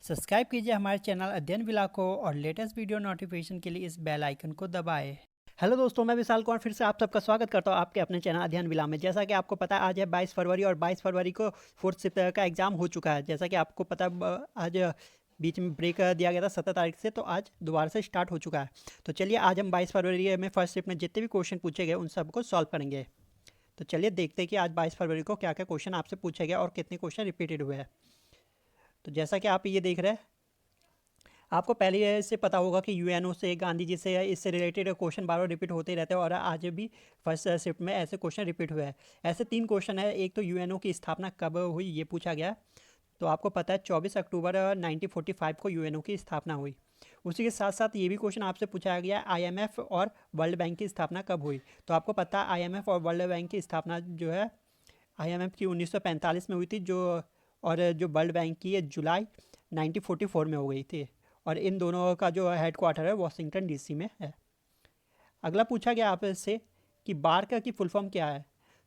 Subscribe कीजिए हमारे channel अध्ययन विला को और लेटेस्ट वीडियो नोटिफिकेशन के लिए इस बेल आइकन को दबाएं। हेलो दोस्तों, मैं विशाल कौर फिर से आप सबका स्वागत करता हूं आपके अपने चैनल अध्ययन विला में। जैसा कि आपको पता है, आज है 22 फरवरी और 22 फरवरी को फोर्थ शिफ्ट का एग्ज़ाम हो चुका है। जैसा कि आपको पता है, आज बीच में ब्रेक दिया गया था 17 तारीख से, तो आज दोबारा से स्टार्ट हो चुका है। तो चलिए, आज हम 22 फरवरी में फर्स्ट शिफ्ट में जितने भी क्वेश्चन पूछे गए उन सबको सॉल्व करेंगे। तो चलिए देखते हैं कि आज 22 फरवरी को क्या क्या क्वेश्चन आपसे पूछे गए और कितने क्वेश्चन रिपीटेड हुए हैं। तो जैसा कि आप ये देख रहे हैं, आपको पहले से पता होगा कि यूएनओ से, गांधी जी से, इससे रिलेटेड क्वेश्चन बार बार रिपीट होते ही रहते हैं और आज भी फर्स्ट शिफ्ट में ऐसे क्वेश्चन रिपीट हुए हैं। ऐसे 3 क्वेश्चन है। एक तो यूएनओ की स्थापना कब हुई, ये पूछा गया। तो आपको पता है 24 अक्टूबर 1945 को यूएनओ की स्थापना हुई। उसी के साथ साथ ये भी क्वेश्चन आपसे पूछा गया, आईएमएफ और वर्ल्ड बैंक की स्थापना कब हुई। तो आपको पता है आईएमएफ और वर्ल्ड बैंक की स्थापना जो है, आईएमएफ की 1945 में हुई थी, जो वर्ल्ड बैंक की है जुलाई 1944 में हो गई थी। और इन दोनों का जो हेड क्वार्टर है वाशिंगटन डीसी में है। अगला पूछा गया आपसे कि बार्क की फुल फॉर्म क्या है।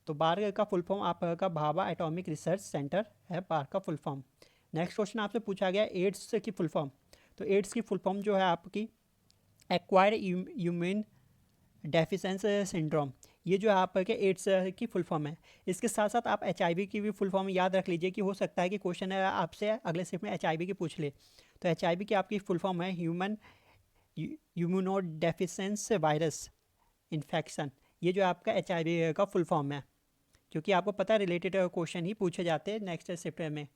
तो बार्क का फुल फॉर्म आपका भाभा एटॉमिक रिसर्च सेंटर है, बार्क का फुल फॉर्म। नेक्स्ट क्वेश्चन आपसे पूछा गया एड्स की फुल फॉर्म। तो एड्स की फुल फॉर्म जो है आपकी एक्वायर्ड ह्यूमन डेफिशिएंसी सिंड्रोम। ये जो आपके एड्स की फुल फॉर्म है। इसके साथ साथ आप एचआईवी की भी फुल फॉर्म याद रख लीजिए कि हो सकता है कि क्वेश्चन आपसे अगले शिफ्ट में एचआईवी की पूछ ले। तो एचआईवी की आपकी फुल फॉर्म है human immuno deficiency virus infection. ये जो आपका एचआईवी का फुल फॉर्म है, क्योंकि आपको पता है रिलेटेड क्वेश्चन ही पूछे जाते हैं नेक्स्ट शिफ्ट में।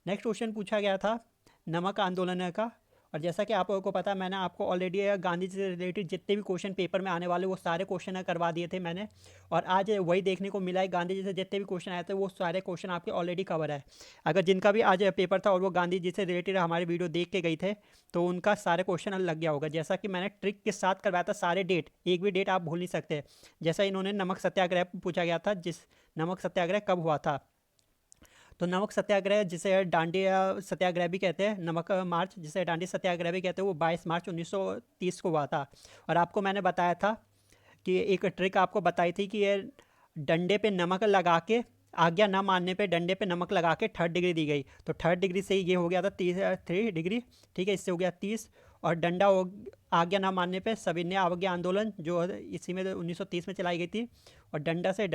नेक्स्ट क्वेश्चन पूछा गया था नमक आंदोलन का। और जैसा कि आपको पता है, मैंने आपको ऑलरेडी गांधी जी से रिलेटेड जितने भी क्वेश्चन पेपर में आने वाले वो सारे क्वेश्चन करवा दिए थे मैंने। और आज वही देखने को मिला है, गांधी जी से जितने भी क्वेश्चन आए थे वो सारे क्वेश्चन आपके ऑलरेडी कवर है। अगर जिनका भी आज पेपर था और वो गांधी जी से रिलेटेड हमारे वीडियो देख के गए थे, तो उनका सारे क्वेश्चन लग गया होगा। जैसा कि मैंने ट्रिक के साथ करवाया था, सारे डेट, एक भी डेट आप भूल नहीं सकते। जैसा इन्होंने नमक सत्याग्रह पूछा गया था, जिस नमक सत्याग्रह कब हुआ था। तो नमक सत्याग्रह, जिसे डांडिया सत्याग्रह भी कहते हैं, नमक मार्च जिसे डांडी सत्याग्रह भी कहते हैं, वो 22 मार्च 1930 को हुआ था। और आपको मैंने बताया था कि एक ट्रिक आपको बताई थी कि ये डंडे पे नमक लगा के, आज्ञा न मानने पे डंडे पे नमक लगा के 3rd डिग्री दी गई। तो 3rd डिग्री से ये हो गया था 3 डिग्री, ठीक है, इससे हो गया 30। और डंडा हो, आज्ञा न मानने पे सविनय अवज्ञा आंदोलन जो इसी में 1930 में चलाई गई थी। और डंडा से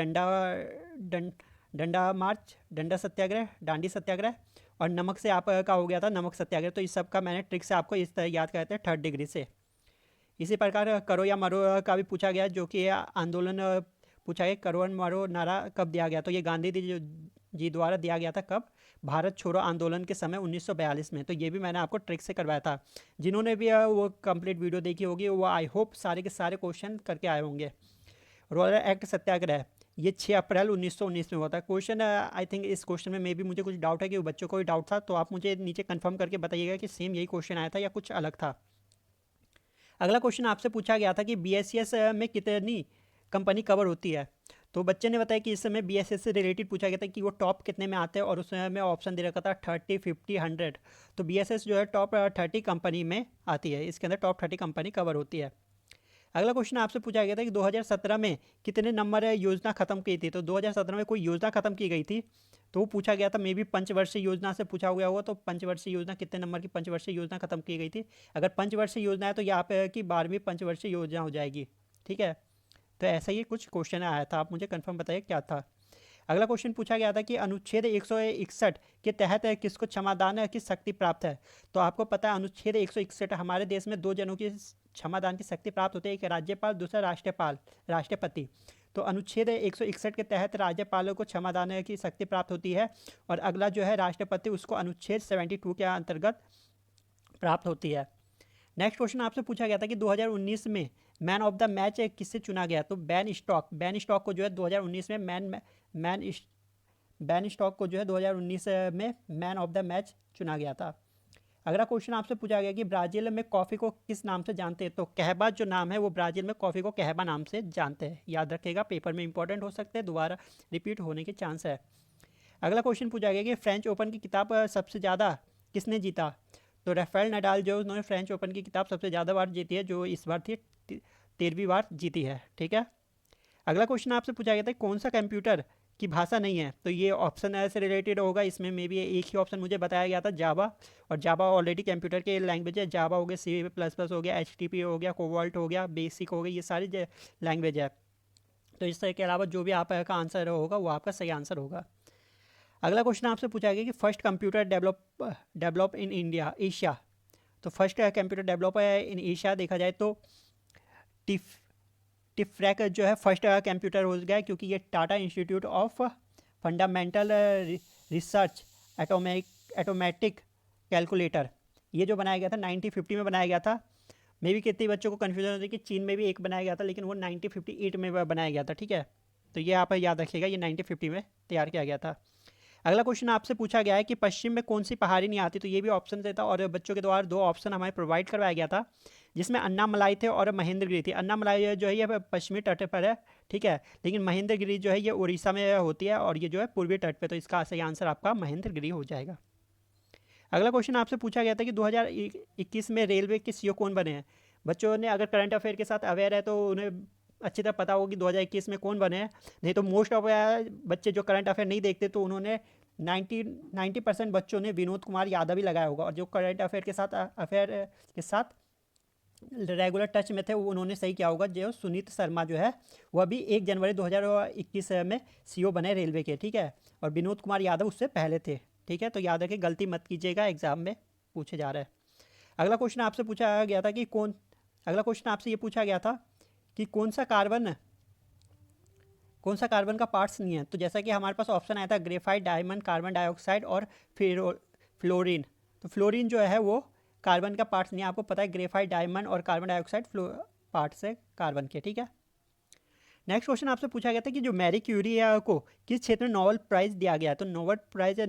डंडा मार्च, डंडा सत्याग्रह, डांडी सत्याग्रह। और नमक से आपका हो गया था नमक सत्याग्रह। तो इस सब का मैंने ट्रिक से आपको इस तरह याद कराते हैं 3rd डिग्री से। इसी प्रकार करो या मरो का भी पूछा गया, जो कि आंदोलन पूछा गया, करो या मरो नारा कब दिया गया। तो ये गांधी जी द्वारा दिया गया था कब, भारत छोड़ो आंदोलन के समय 1942 में। तो ये भी मैंने आपको ट्रिक से करवाया था। जिन्होंने भी वो कंप्लीट वीडियो देखी होगी वो आई होप सारे के सारे क्वेश्चन करके आए होंगे। रॉयल एक्ट सत्याग्रह, ये 6 अप्रैल 1919 में हुआ था। क्वेश्चन आई थिंक इस क्वेश्चन में भी मुझे कुछ डाउट है कि वो बच्चों को भी डाउट था, तो आप मुझे नीचे कंफर्म करके बताइएगा कि सेम यही क्वेश्चन आया था या कुछ अलग था। अगला क्वेश्चन आपसे पूछा गया था कि बीएसएस में कितनी कंपनी कवर होती है। तो बच्चे ने बताया कि इस समय बीएसएस से रिलेटेड पूछा गया था कि वो टॉप कितने में आते हैं, और उसमें ऑप्शन दे रखा था 30, 50, 100। तो बीएसएस जो है टॉप 30 कंपनी में आती है, इसके अंदर टॉप 30 कंपनी कवर होती है। अगला क्वेश्चन आपसे पूछा गया था कि 2017 में कितने नंबर योजना खत्म की थी। तो 2017 में कोई योजना खत्म की गई थी, तो वो पूछा गया था। मे भी पंचवर्षीय योजना से पूछा गया होगा। तो पंचवर्षीय योजना, कितने नंबर की पंचवर्षीय योजना खत्म की गई थी। अगर पंचवर्षीय योजना है तो यहाँ पे कि 12वीं पंचवर्षीय योजना हो जाएगी, ठीक है। तो ऐसा ही कुछ क्वेश्चन आया था, आप मुझे कंफर्म बताइए क्या था। अगला क्वेश्चन पूछा गया था कि अनुच्छेद 161 के तहत किसको क्षमादान की शक्ति प्राप्त है। तो आपको पता है अनुच्छेद 161 हमारे देश में 2 जनों की क्षमादान की शक्ति प्राप्त होती है, एक राज्यपाल, दूसरा राष्ट्रपति। तो अनुच्छेद 161 के तहत राज्यपालों को क्षमादान की शक्ति प्राप्त होती है। और अगला जो है राष्ट्रपति, उसको अनुच्छेद 72 के अंतर्गत प्राप्त होती है। नेक्स्ट क्वेश्चन आपसे पूछा गया था कि 2019 में मैन ऑफ द मैच किससे चुना गया। तो बेन स्टॉक को जो है 2019 में बेन स्टॉक को जो है 2019 में मैन ऑफ द मैच चुना गया था। अगला क्वेश्चन आपसे पूछा गया कि ब्राज़ील में कॉफ़ी को किस नाम से जानते हैं। तो कहबा जो नाम है, वो ब्राज़ील में कॉफ़ी को कहबा नाम से जानते हैं। याद रखिएगा, पेपर में इंपॉर्टेंट हो सकते हैं, दोबारा रिपीट होने के चांस है। अगला क्वेश्चन पूछा गया कि फ्रेंच ओपन की किताब सबसे ज़्यादा किसने जीता। तो राफेल नडाल जो, उन्होंने फ्रेंच ओपन की किताब सबसे ज़्यादा बार जीती है, जो इस बार थी 13वीं बार जीती है, ठीक है। अगला क्वेश्चन आपसे पूछा गया था कौन सा कंप्यूटर की भाषा नहीं है, तो ये ऑप्शन से रिलेटेड होगा। इसमें मे भी एक ही ऑप्शन मुझे बताया गया था, जावा, और जावा ऑलरेडी कंप्यूटर के लैंग्वेज है। जावा हो गया, C++ हो गया, HTTP हो गया, कोबाल्ट हो गया, बेसिक हो गया, ये सारी लैंग्वेज है। तो इस तरह के अलावा जो भी आपका आंसर होगा वो आपका सही आंसर होगा। अगला क्वेश्चन आपसे पूछा गया कि first computer develop in India Asia. तो फर्स्ट कंप्यूटर डेवलप है इन एशिया देखा जाए तो टिफ टिफ्रैक जो है फर्स्ट कंप्यूटर हो गया, क्योंकि ये Tata institute of fundamental research automatic calculator, ये जो बनाया गया था 1950 में बनाया गया था। मे भी कितने बच्चों को कन्फ्यूजन होती है कि चीन में भी एक बनाया गया था, लेकिन वो 1958 में बनाया गया था। ठीक है, तो ये आप याद रखिएगा, ये 1950 में तैयार किया गया था। अगला क्वेश्चन आपसे पूछा गया है कि पश्चिम में कौन सी पहाड़ी नहीं आती। तो ये भी ऑप्शन देता, और बच्चों के द्वारा 2 ऑप्शन हमें प्रोवाइड करवाया गया था, जिसमें अन्नामलाई थे और महेंद्रगिरी थी। अन्नामलाई जो है ये पश्चिमी तट पर है, ठीक है, लेकिन महेंद्रगिरी जो है ये उड़ीसा में होती है, और ये जो है पूर्वी तट पर। तो इसका सही आंसर आपका महेंद्रगिरी हो जाएगा। अगला क्वेश्चन आपसे पूछा गया था कि 2021 में रेलवे के सीईओ कौन बने हैं। बच्चों ने अगर करंट अफेयर के साथ अवेयर है तो उन्हें अच्छी तरह पता होगी 2021 में कौन बने हैं। नहीं तो मोस्ट ऑफ बच्चे जो करंट अफेयर नहीं देखते, तो उन्होंने 90% बच्चों ने विनोद कुमार यादव ही लगाया होगा, और जो करंट अफेयर के साथ रेगुलर टच में थे वो उन्होंने सही किया होगा। जो सुनीत शर्मा जो है वह भी 1 जनवरी 2021 में सीईओ बने रेलवे के, ठीक है, और विनोद कुमार यादव उससे पहले थे। ठीक है, तो याद रखें, गलती मत कीजिएगा, एग्जाम में पूछे जा रहा है। अगला क्वेश्चन आपसे पूछा गया था कि अगला क्वेश्चन आपसे ये पूछा गया था कि कौन सा कार्बन का पार्ट्स नहीं है। तो जैसा कि हमारे पास ऑप्शन आया था ग्रेफाइट, डायमंड, कार्बन डाइऑक्साइड और फ्लोरीन। तो फ्लोरीन जो है वो कार्बन का पार्ट्स नहीं है। आपको पता है ग्रेफाइट, डायमंड और कार्बन डाइऑक्साइड पार्ट्स है कार्बन के, ठीक है। नेक्स्ट क्वेश्चन आपसे पूछा गया था कि जो मैरी क्यूरी को किस क्षेत्र में नोबेल प्राइज़ दिया गया है। तो नोबेल प्राइज़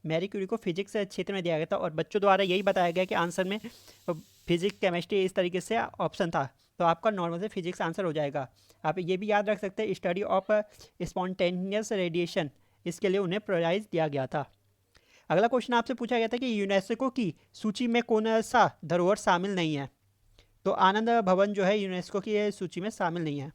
मैरी क्यूरी को फिजिक्स क्षेत्र में दिया गया था, और बच्चों द्वारा यही बताया गया कि आंसर में फिजिक्स, केमिस्ट्री इस तरीके से ऑप्शन था, तो आपका नॉर्मल से फिजिक्स आंसर हो जाएगा। आप ये भी याद रख सकते हैं स्टडी ऑफ स्पॉन्टेनियस रेडिएशन, इसके लिए उन्हें प्राइज़ दिया गया था। अगला क्वेश्चन आपसे पूछा गया था कि यूनेस्को की सूची में कौन सा धरोहर शामिल नहीं है। तो आनंद भवन जो है यूनेस्को की सूची में शामिल नहीं है।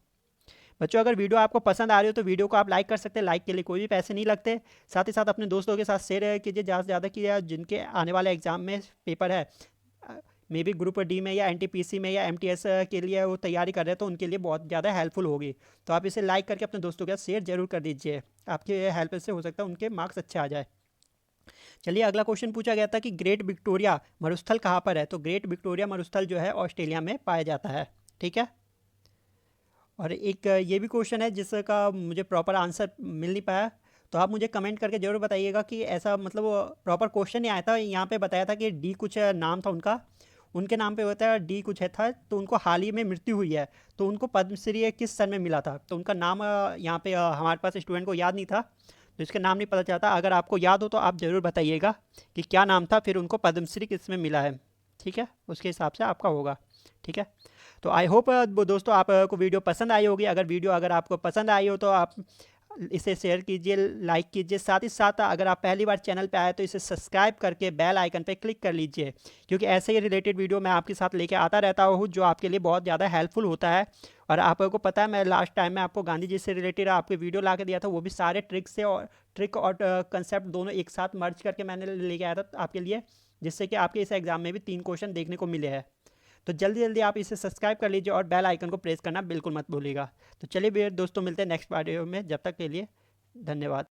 बच्चों अगर वीडियो आपको पसंद आ रही हो तो वीडियो को आप लाइक कर सकते हैं, लाइक के लिए कोई भी पैसे नहीं लगते। साथ ही साथ अपने दोस्तों के साथ शेयर कीजिए ज़्यादा से ज़्यादा, कीजिए जिनके आने वाले एग्जाम में पेपर है, मे बी ग्रुप डी में या NTPC में या MTS के लिए वो तैयारी कर रहे हैं, तो उनके लिए बहुत ज़्यादा हेल्पफुल होगी। तो आप इसे लाइक करके अपने दोस्तों के साथ शेयर जरूर कर दीजिए, आपकी हेल्प से हो सकता है उनके मार्क्स अच्छे आ जाए। चलिए अगला क्वेश्चन पूछा गया था कि ग्रेट विक्टोरिया मरुस्थल कहाँ पर है। तो ग्रेट विक्टोरिया मरुस्थल जो है ऑस्ट्रेलिया में पाया जाता है, ठीक है। और एक ये भी क्वेश्चन है जिसका मुझे प्रॉपर आंसर मिल नहीं पाया, तो आप मुझे कमेंट करके ज़रूर बताइएगा कि ऐसा मतलब प्रॉपर क्वेश्चन नहीं आया था। यहाँ पे बताया था कि डी कुछ नाम था उनका, उनके नाम पे होता है डी कुछ है था, तो उनको हाल ही में मृत्यु हुई है। तो उनको पद्मश्री किस सन में मिला था। तो उनका नाम यहाँ पे हमारे पास स्टूडेंट को याद नहीं था, तो इसका नाम नहीं पता चलता। अगर आपको याद हो तो आप ज़रूर बताइएगा कि क्या नाम था, फिर उनको पद्मश्री किस में मिला है, ठीक है, उसके हिसाब से आपका होगा, ठीक है। तो आई होप दोस्तों आपको वीडियो पसंद आई होगी। अगर आपको पसंद आई हो तो आप इसे शेयर कीजिए, लाइक कीजिए। साथ ही साथ अगर आप पहली बार चैनल पे आए तो इसे सब्सक्राइब करके बेल आइकन पे क्लिक कर लीजिए, क्योंकि ऐसे ही रिलेटेड वीडियो मैं आपके साथ लेके आता रहता हूँ जो आपके लिए बहुत ज़्यादा हेल्पफुल होता है। और आपको पता है मैं लास्ट टाइम में आपको गांधी जी से रिलेटेड आपके वीडियो ला के दिया था, वो भी सारे ट्रिक और कंसेप्ट दोनों एक साथ मर्ज करके मैंने लेके आया था आपके लिए, जिससे कि आपके इस एग्ज़ाम में भी 3 क्वेश्चन देखने को मिले हैं। तो जल्दी जल्दी आप इसे सब्सक्राइब कर लीजिए और बेल आइकन को प्रेस करना बिल्कुल मत भूलिएगा। तो चलिए दोस्तों मिलते हैं नेक्स्ट वीडियो में, जब तक के लिए धन्यवाद।